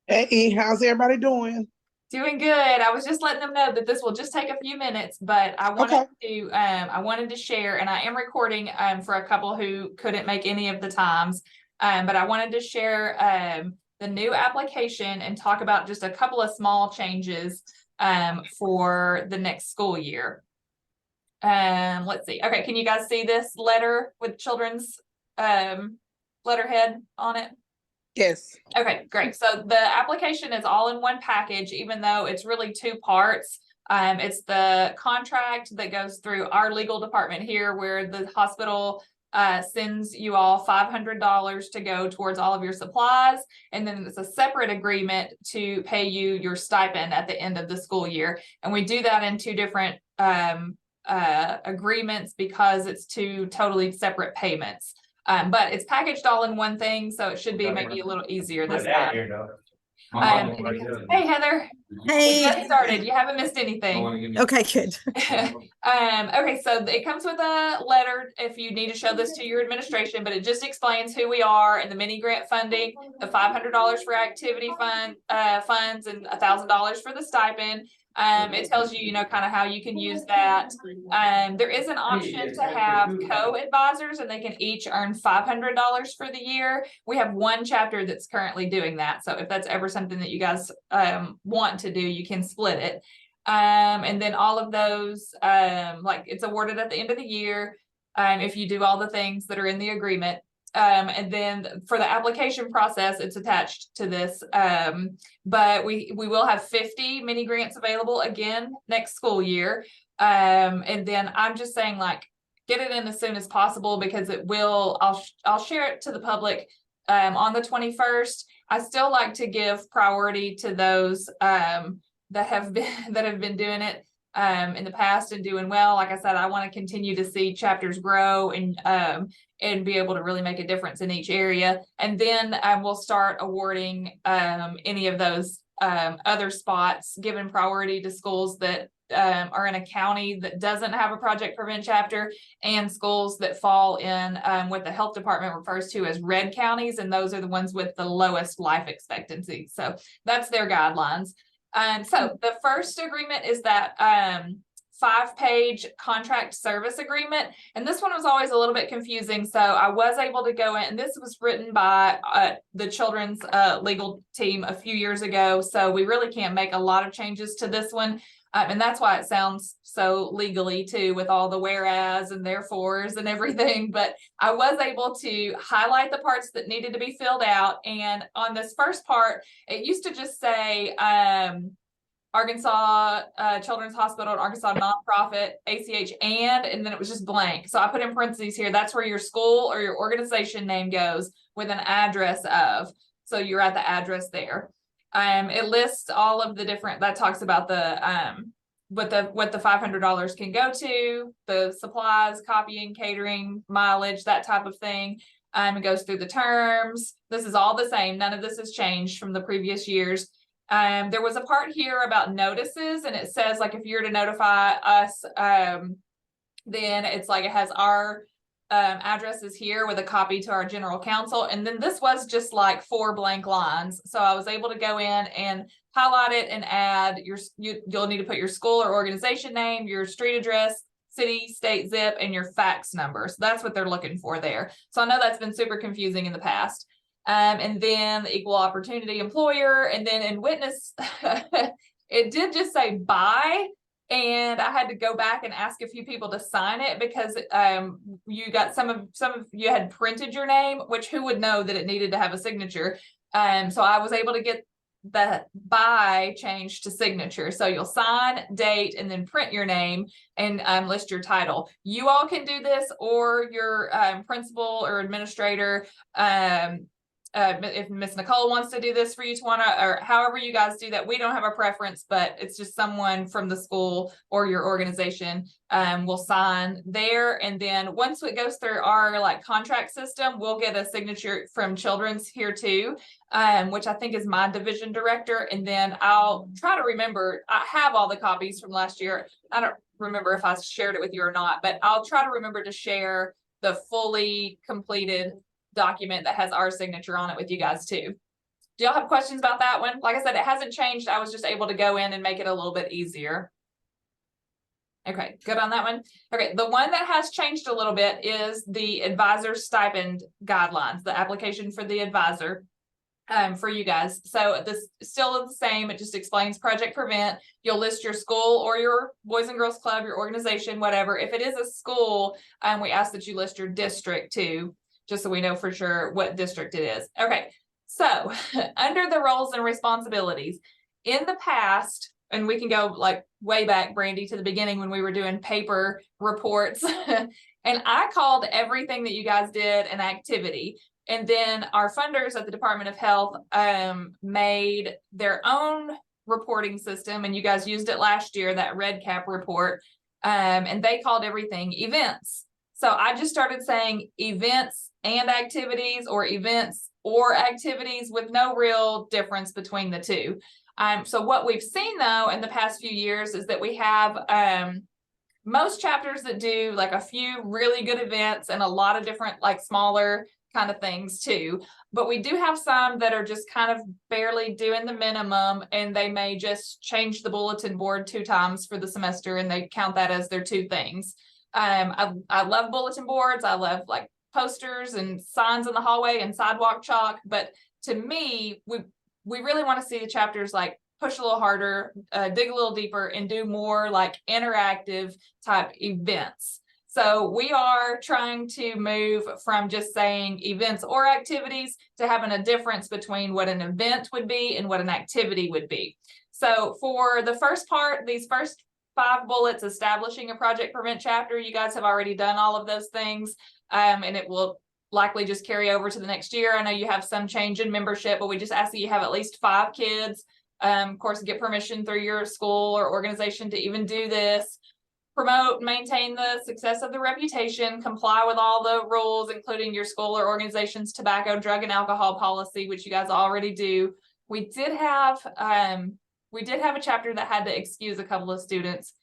Hey, how's everybody doing? Doing good. I was just letting them know that this will just take a few minutes, but Okay. I wanted to share, and I am recording for a couple who couldn't make any of the times. But I wanted to share the new application and talk about just a couple of small changes for the next school year. Let's see. Okay, can you guys see this letter with children's letterhead on it? Yes. Okay, great. So the application is all in one package, even though it's really two parts. It's the contract that goes through our legal department here, where the hospital sends you all $500 to go towards all of your supplies. And then it's a separate agreement to pay you your stipend at the end of the school year. And we do that in two different agreements because it's two totally separate payments. But it's packaged all in one thing, so it should be maybe a little easier this time. Hey, Heather, Hey. get started. You haven't missed anything. Okay, good. Okay, so it comes with a letter if you need to show this to your administration, but it just explains who we are and the mini grant funding, the $500 for activity funds and $1,000 for the stipend. It tells you, kind of how you can use that. There is an option to have co-advisors, and they can each earn $500 for the year. We have one chapter that's currently doing that. So if that's ever something that you guys want to do, you can split it. And then all of those, like it's awarded at the end of the year, if you do all the things that are in the agreement. And then for the application process, it's attached to this. But we will have 50 mini grants available again next school year. And then I'm just saying, like, get it in as soon as possible because it will, I'll share it to the public on the 21st. I still like to give priority to those that have been doing it in the past and doing well. Like I said, I want to continue to see chapters grow and be able to really make a difference in each area. And then we'll start awarding any of those other spots, giving priority to schools that are in a county that doesn't have a Project Prevent chapter, and schools that fall in what the health department refers to as red counties, and those are the ones with the lowest life expectancy. So that's their guidelines. So the first agreement is that 5-page contract service agreement. And this one was always a little bit confusing. So I was able to go in, and this was written by the children's legal team a few years ago. So we really can't make a lot of changes to this one. And that's why it sounds so legally too, with all the whereas and therefores and everything. But I was able to highlight the parts that needed to be filled out. And on this first part, it used to just say Arkansas Children's Hospital and Arkansas Nonprofit, ACH, and then it was just blank. So I put in parentheses here. That's where your school or your organization name goes with an address of. So you're at the address there. It lists all of the different, that talks about the what the $500 can go to, the supplies, copying, catering, mileage, that type of thing. It goes through the terms. This is all the same. None of this has changed from the previous years. There was a part here about notices, and it says, like, if you're to notify us, then it's like it has our addresses here with a copy to our general counsel. And then this was just like 4 blank lines. So I was able to go in and highlight it and add you'll need to put your school or organization name, your street address, city, state, zip, and your fax number. So that's what they're looking for there. So I know that's been super confusing in the past. And then the equal opportunity employer, and then in witness, it did just say by, and I had to go back and ask a few people to sign it because you got some of you had printed your name, which who would know that it needed to have a signature. So I was able to get the by changed to signature. So you'll sign, date, and then print your name and list your title. You all can do this, or your principal or administrator. If Miss Nicole wants to do this for you, Tawana, or however you guys do that, we don't have a preference, but it's just someone from the school or your organization will sign there. And then once it goes through our like contract system, we'll get a signature from Children's here too, which I think is my division director. And then I'll try to remember, I have all the copies from last year. I don't remember if I shared it with you or not, but I'll try to remember to share the fully completed document that has our signature on it with you guys too. Do y'all have questions about that one? Like I said, it hasn't changed. I was just able to go in and make it a little bit easier. Okay, good on that one. Okay, the one that has changed a little bit is the advisor stipend guidelines, the application for the advisor for you guys. So this still is the same. It just explains Project Prevent. You'll list your school or your Boys and Girls Club, your organization, whatever. If it is a school, we ask that you list your district too, just so we know for sure what district it is. Okay, so under the roles and responsibilities, in the past, and we can go like way back, Brandy, to the beginning when we were doing paper reports. And I called everything that you guys did an activity. And then our funders at the Department of Health made their own reporting system. And you guys used it last year, that REDCap report. And they called everything events. So I just started saying events and activities, or events or activities, with no real difference between the two. So what we've seen though in the past few years is that we have most chapters that do like a few really good events and a lot of different like smaller kind of things too. But we do have some that are just kind of barely doing the minimum, and they may just change the bulletin board 2 times for the semester and they count that as their 2 things. I love bulletin boards. I love like posters and signs in the hallway and sidewalk chalk. But to me, we really want to see the chapters like push a little harder, dig a little deeper, and do more like interactive type events. So we are trying to move from just saying events or activities to having a difference between what an event would be and what an activity would be. So for the first part, these first 5 bullets, establishing a Project Prevent chapter, you guys have already done all of those things, and it will likely just carry over to the next year. I know you have some change in membership, but we just ask that you have at least 5 kids. Of course, get permission through your school or organization to even do this. Promote, maintain the success of the reputation, comply with all the rules, including your school or organization's tobacco, drug, and alcohol policy, which you guys already do. We did have a chapter that had to excuse a couple of students,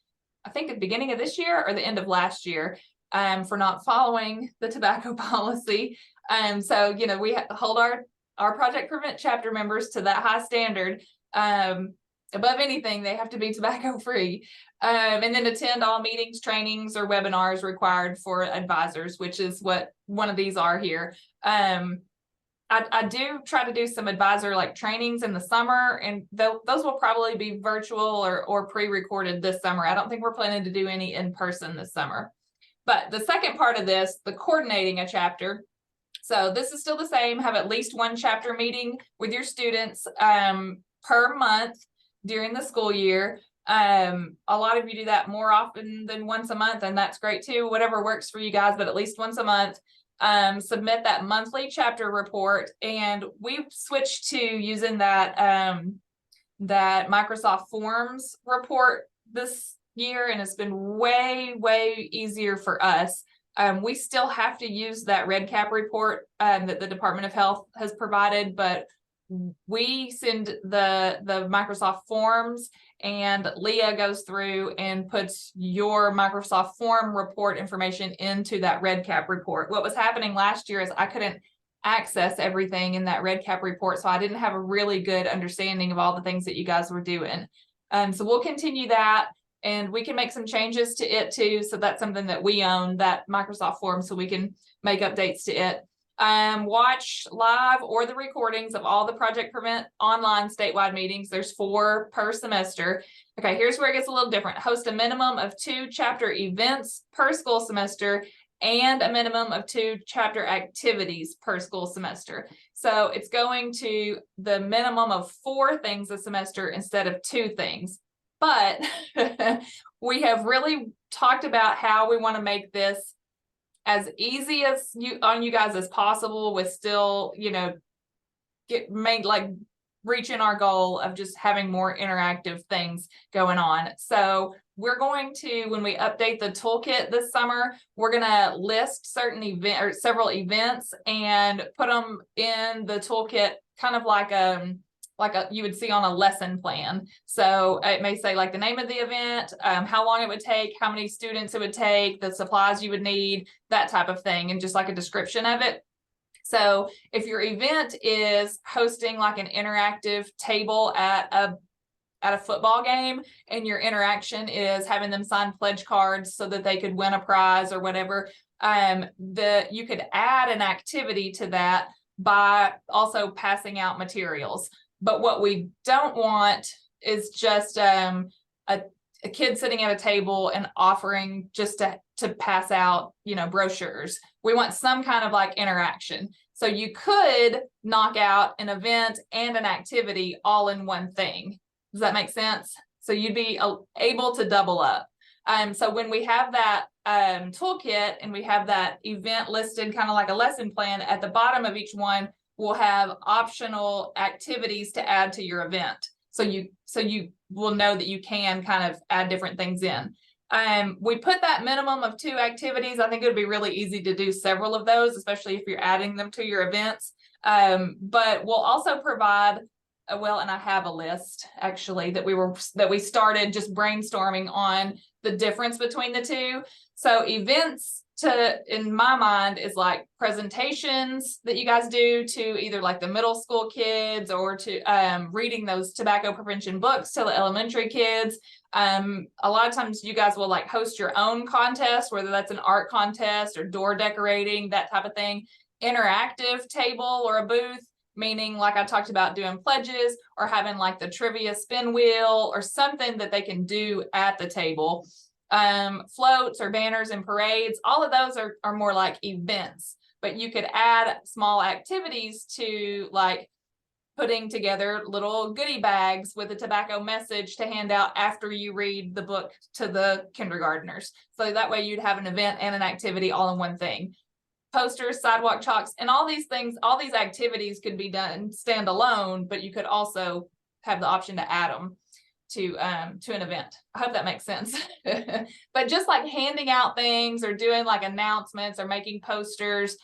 I think at the beginning of this year or the end of last year, for not following the tobacco policy. So, you know, we hold our Project Prevent chapter members to that high standard. Above anything, they have to be tobacco free, and then attend all meetings, trainings, or webinars required for advisors, which is what one of these are here. I do try to do some advisor like trainings in the summer, and those will probably be virtual or pre-recorded this summer. I don't think we're planning to do any in person this summer. But the second part of this, the coordinating a chapter. So this is still the same, have at least 1 chapter meeting with your students per month during the school year. A lot of you do that more often than once a month, and that's great too, whatever works for you guys, but at least once a month. Submit that monthly chapter report, and we've switched to using that that Microsoft Forms report this year, and it's been way easier for us. We still have to use that REDCap report that the Department of Health has provided, but we send the Microsoft Forms, and Leah goes through and puts your Microsoft Form report information into that REDCap report. What was happening last year is I couldn't access everything in that REDCap report, so I didn't have a really good understanding of all the things that you guys were doing. So we'll continue that, and we can make some changes to it too. So that's something that we own, that Microsoft Form, so we can make updates to it. Watch live or the recordings of all the Project Prevent online statewide meetings. There's 4 per semester. Okay, here's where it gets a little different. Host a minimum of 2 chapter events per school semester and a minimum of 2 chapter activities per school semester. So it's going to the minimum of 4 things a semester instead of 2 things. But we have really talked about how we want to make this as easy as on you guys as possible, with still, you know, reaching our goal of just having more interactive things going on. So we're going to, when we update the toolkit this summer, we're going to list certain several events and put them in the toolkit, kind of like you would see on a lesson plan. So it may say like the name of the event, how long it would take, how many students it would take, the supplies you would need, that type of thing, and just like a description of it. So if your event is hosting like an interactive table at a football game, and your interaction is having them sign pledge cards so that they could win a prize or whatever, you could add an activity to that by also passing out materials. But what we don't want is just a kid sitting at a table and offering just to pass out, brochures. We want some kind of like interaction. So you could knock out an event and an activity all in one thing. Does that make sense? So you'd be able to double up. So when we have that toolkit and we have that event listed kind of like a lesson plan, at the bottom of each one, we'll have optional activities to add to your event. So you will know that you can kind of add different things in. We put that minimum of 2 activities. I think it would be really easy to do several of those, especially if you're adding them to your events. But we'll also provide, and I have a list actually that we started just brainstorming on the difference between the two. So events, in my mind, is like presentations that you guys do to either like the middle school kids, or to reading those tobacco prevention books to the elementary kids. A lot of times you guys will like host your own contest, whether that's an art contest or door decorating, that type of thing. Interactive table or a booth, meaning like I talked about, doing pledges or having like the trivia spin wheel or something that they can do at the table. Floats or banners and parades, all of those are more like events, but you could add small activities to like putting together little goodie bags with a tobacco message to hand out after you read the book to the kindergartners. So that way you'd have an event and an activity all in one thing. Posters, sidewalk chalks, and all these things, all these activities could be done standalone, but you could also have the option to add them to an event. I hope that makes sense. But just like handing out things or doing like announcements or making posters,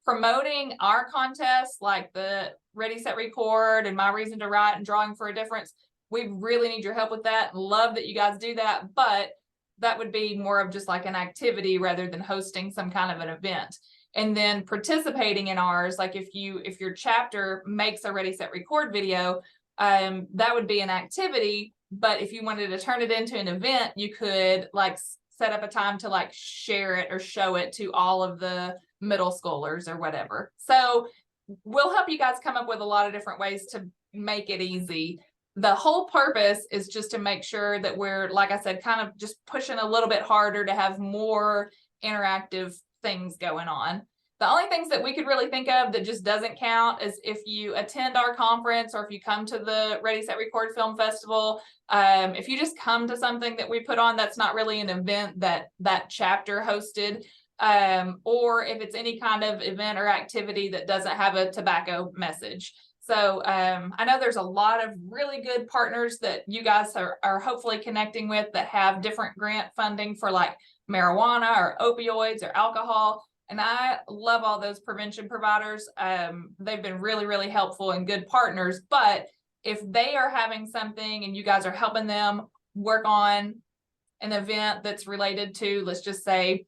promoting our contests like the Ready, Set, Record and My Reason to Write and Drawing for a Difference, we really need your help with that. Love that you guys do that, but that would be more of just like an activity rather than hosting some kind of an event. And then participating in ours, like if your chapter makes a Ready, Set, Record video, that would be an activity. But if you wanted to turn it into an event, you could like set up a time to like share it or show it to all of the middle schoolers or whatever. So we'll help you guys come up with a lot of different ways to make it easy. The whole purpose is just to make sure that we're, like I said, kind of just pushing a little bit harder to have more interactive things going on. The only things that we could really think of that just doesn't count is if you attend our conference or if you come to the Ready, Set, Record Film Festival. If you just come to something that we put on, that's not really an event that chapter hosted. Or if it's any kind of event or activity that doesn't have a tobacco message. So I know there's a lot of really good partners that you guys are hopefully connecting with that have different grant funding for like marijuana or opioids or alcohol. And I love all those prevention providers. They've been really, really helpful and good partners. But if they are having something and you guys are helping them work on an event that's related to, let's just say,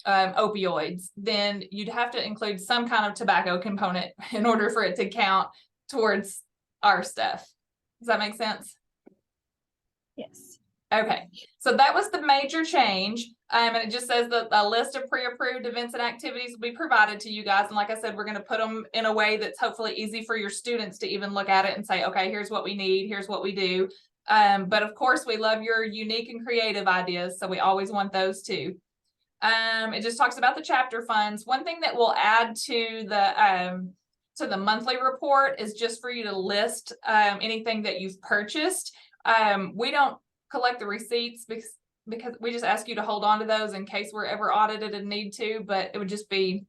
opioids, then you'd have to include some kind of tobacco component in order for it to count towards our stuff. Does that make sense? Yes. Okay, so that was the major change. And it just says that a list of pre-approved events and activities will be provided to you guys. And like I said, we're going to put them in a way that's hopefully easy for your students to even look at it and say, okay, here's what we need, here's what we do. But of course, we love your unique and creative ideas, so we always want those too. It just talks about the chapter funds. One thing that we'll add to the monthly report is just for you to list anything that you've purchased. We don't collect the receipts because we just ask you to hold on to those in case we're ever audited and need to, but it would just be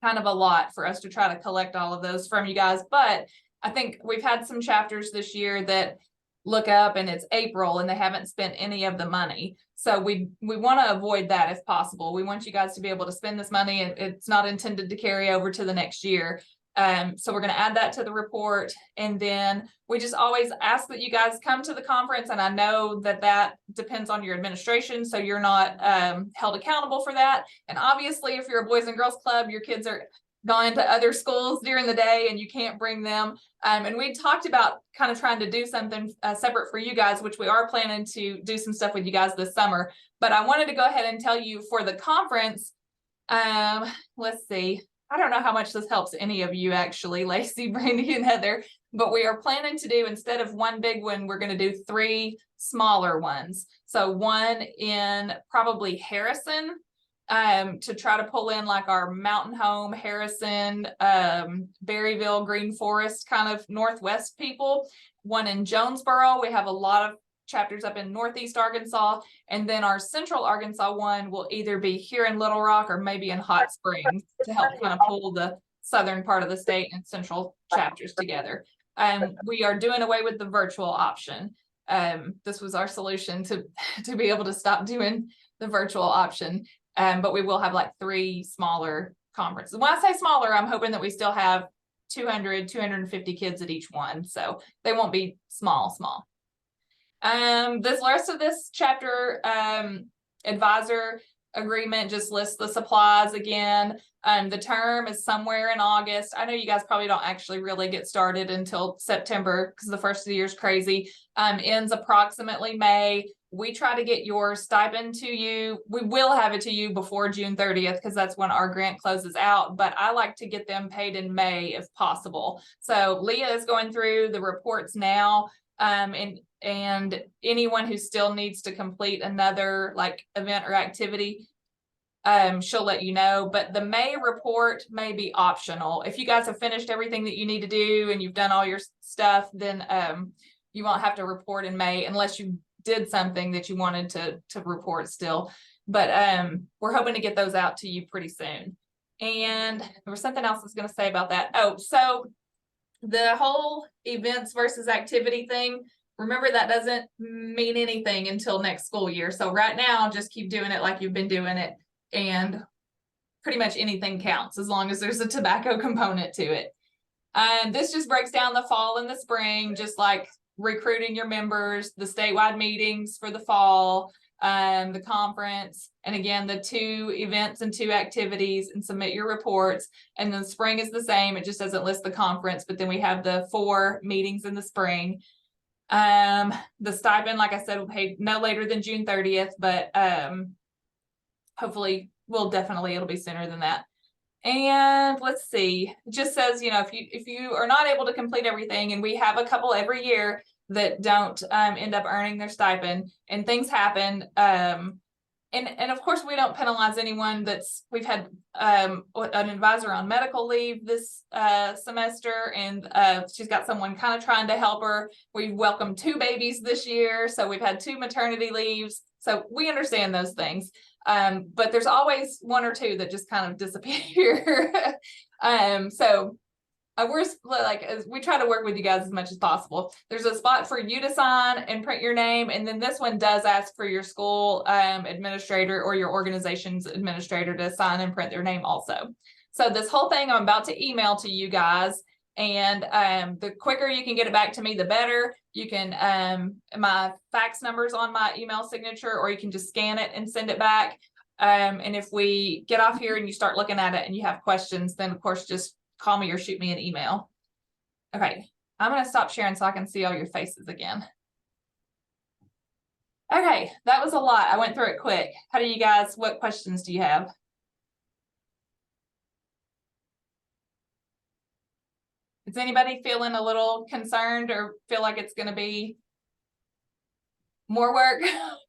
kind of a lot for us to try to collect all of those from you guys. But I think we've had some chapters this year that look up and it's April and they haven't spent any of the money. So we want to avoid that if possible. We want you guys to be able to spend this money. It's not intended to carry over to the next year. So we're going to add that to the report. And then we just always ask that you guys come to the conference. And I know that depends on your administration, so you're not held accountable for that. And obviously, if you're a Boys and Girls Club, your kids are gone to other schools during the day and you can't bring them. And we talked about kind of trying to do something separate for you guys, which we are planning to do some stuff with you guys this summer. But I wanted to go ahead and tell you for the conference, let's see. I don't know how much this helps any of you actually, Lacey, Brandy, and Heather, but we are planning to do, instead of one big one, we're going to do 3 smaller ones. So one in probably Harrison, to try to pull in like our Mountain Home, Harrison, Berryville, Green Forest, kind of Northwest people. One in Jonesboro. We have a lot of chapters up in Northeast Arkansas, and then our Central Arkansas one will either be here in Little Rock or maybe in Hot Springs to help kind of pull the southern part of the state and central chapters together. We are doing away with the virtual option. This was our solution to be able to stop doing the virtual option. But we will have like 3 smaller conferences. When I say smaller, I'm hoping that we still have 200, 250 kids at each one. So they won't be small. This rest of this chapter advisor agreement just lists the supplies again. The term is somewhere in August. I know you guys probably don't actually really get started until September because the first of the year is crazy. Ends approximately May. We try to get your stipend to you. We will have it to you before June 30th because that's when our grant closes out. But I like to get them paid in May if possible. So Leah is going through the reports now. And anyone who still needs to complete another like event or activity, she'll let you know. But the May report may be optional. If you guys have finished everything that you need to do and you've done all your stuff, then you won't have to report in May unless you did something that you wanted to report still. But we're hoping to get those out to you pretty soon. And there was something else I was going to say about that. Oh, so the whole events versus activity thing, remember that doesn't mean anything until next school year. So right now, just keep doing it like you've been doing it. And pretty much anything counts as long as there's a tobacco component to it. This just breaks down the fall and the spring, just like recruiting your members, the statewide meetings for the fall, the conference, and again, the 2 events and 2 activities, and submit your reports. And then spring is the same. It just doesn't list the conference, but then we have the 4 meetings in the spring. The stipend, like I said, will pay no later than June 30th, but hopefully it'll be sooner than that. And let's see, it just says, you know, if you are not able to complete everything, and we have a couple every year that don't end up earning their stipend, and things happen. And of course we don't penalize anyone we've had an advisor on medical leave this semester, and she's got someone kind of trying to help her. We've welcomed 2 babies this year, so we've had 2 maternity leaves. So we understand those things. But there's always 1 or 2 that just kind of disappear. So we're like, we try to work with you guys as much as possible. There's a spot for you to sign and print your name. And then this one does ask for your school administrator or your organization's administrator to sign and print their name also. So this whole thing I'm about to email to you guys. And the quicker you can get it back to me, the better. You can, my fax number's on my email signature, or you can just scan it and send it back. And if we get off here and you start looking at it and you have questions, then of course, just call me or shoot me an email. Okay, I'm going to stop sharing so I can see all your faces again. Okay, that was a lot. I went through it quick. How do you guys, what questions do you have? Is anybody feeling a little concerned or feel like it's going to be more work,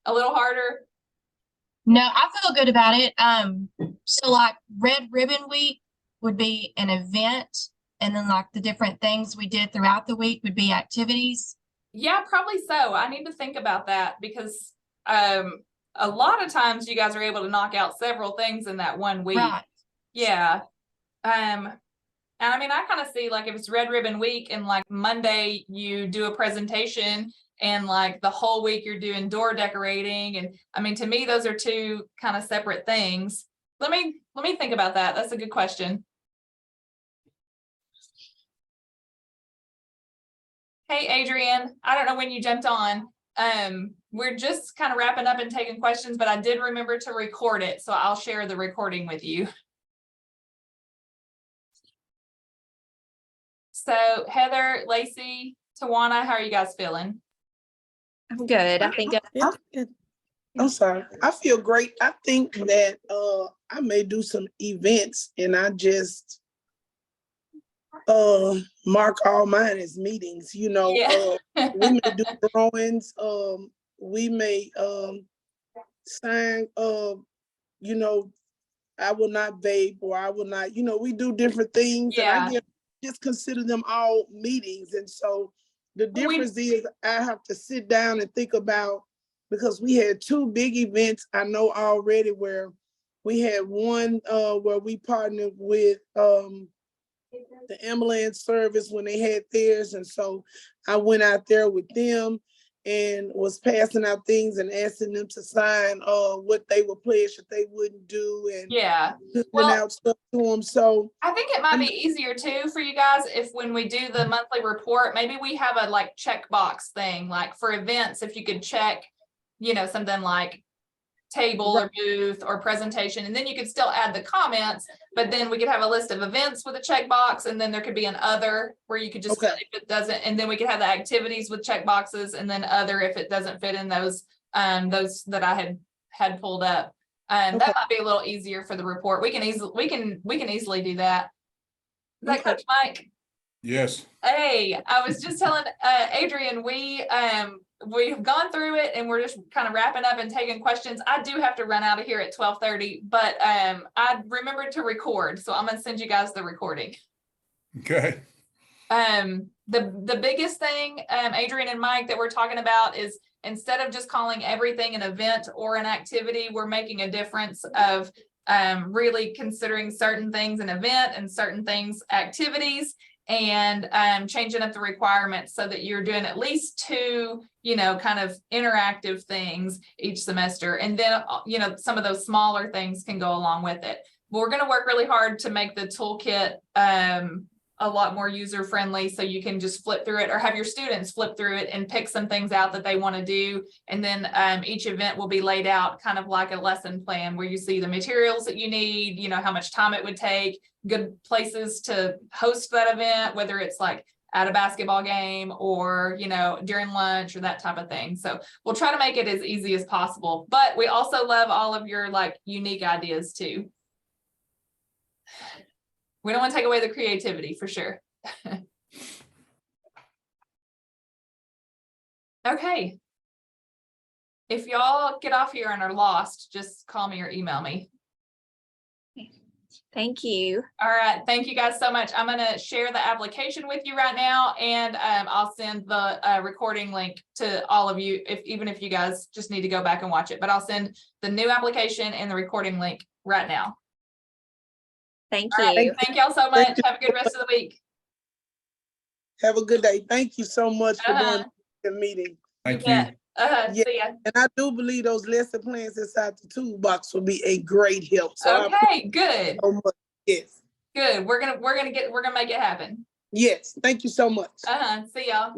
a little harder? No, I feel good about it. So like Red Ribbon Week would be an event, and then like the different things we did throughout the week would be activities. Yeah, probably so. I need to think about that because a lot of times you guys are able to knock out several things in that one week. Right. Yeah. And I mean, I kind of see like if it's Red Ribbon Week and like Monday you do a presentation and like the whole week you're doing door decorating. And I mean, to me, those are 2 kind of separate things. Let me think about that. That's a good question. Hey, Adrian, I don't know when you jumped on. We're just kind of wrapping up and taking questions, but I did remember to record it. So I'll share the recording with you. So Heather, Lacey, Tawana, how are you guys feeling? I'm good. I think I'm sorry. I feel great. I think that I may do some events and I just mark all mine as meetings, you know. Yeah. We may do drawings, we may sign you know, I will not vape or I will not, you know, we do different things. Yeah. And I just consider them all meetings. And so the difference is I have to sit down and think about, because we had two big events I know already, where we had one where we partnered with the ambulance service when they had theirs. And so I went out there with them and was passing out things and asking them to sign what they would pledge that they wouldn't do, and Yeah. sending Well, out stuff to them. So I think it might be easier too for you guys if when we do the monthly report, maybe we have a like checkbox thing, like for events, if you could check, you know, something like table or booth or presentation, and then you could still add the comments, but then we could have a list of events with a checkbox, and then there could be an other where you could just, Okay. if it doesn't, and then we could have the activities with checkboxes, and then other if it doesn't fit in those that I had pulled up. Okay. That might be a little easier for the report. We can easily do that. Is that Okay. Coach Mike? Yes. Hey, I was just telling Adrian, we've gone through it and we're just kind of wrapping up and taking questions. I do have to run out of here at 12:30, but I remembered to record, so I'm gonna send you guys the recording. Okay. The biggest thing, Adrian and Mike, that we're talking about is instead of just calling everything an event or an activity, we're making a difference of really considering certain things an event and certain things activities, and changing up the requirements so that you're doing at least two, you know, kind of interactive things each semester. And then, you know, some of those smaller things can go along with it. But we're going to work really hard to make the toolkit a lot more user friendly, so you can just flip through it or have your students flip through it and pick some things out that they want to do. And then each event will be laid out kind of like a lesson plan where you see the materials that you need, you know, how much time it would take, good places to host that event, whether it's like at a basketball game or, you know, during lunch or that type of thing. So we'll try to make it as easy as possible, but we also love all of your like unique ideas too. We don't want to take away the creativity for sure. Okay. If y'all get off here and are lost, just call me or email me. thank you. All right. Thank you guys so much. I'm going to share the application with you right now, and I'll send the recording link to all of you, even if you guys just need to go back and watch it. But I'll send the new application and the recording link right now. Thank All right. you. Thank y'all so much. Have a good rest of the week. have a good day. Thank you so much for doing the meeting. Thank Yeah. you. Yeah. See ya. And I do believe those lesson plans inside the toolbox will be a great help. So I Okay, good. so much. Yes. Good. We're gonna make it happen. Yes. Thank you so much. See y'all.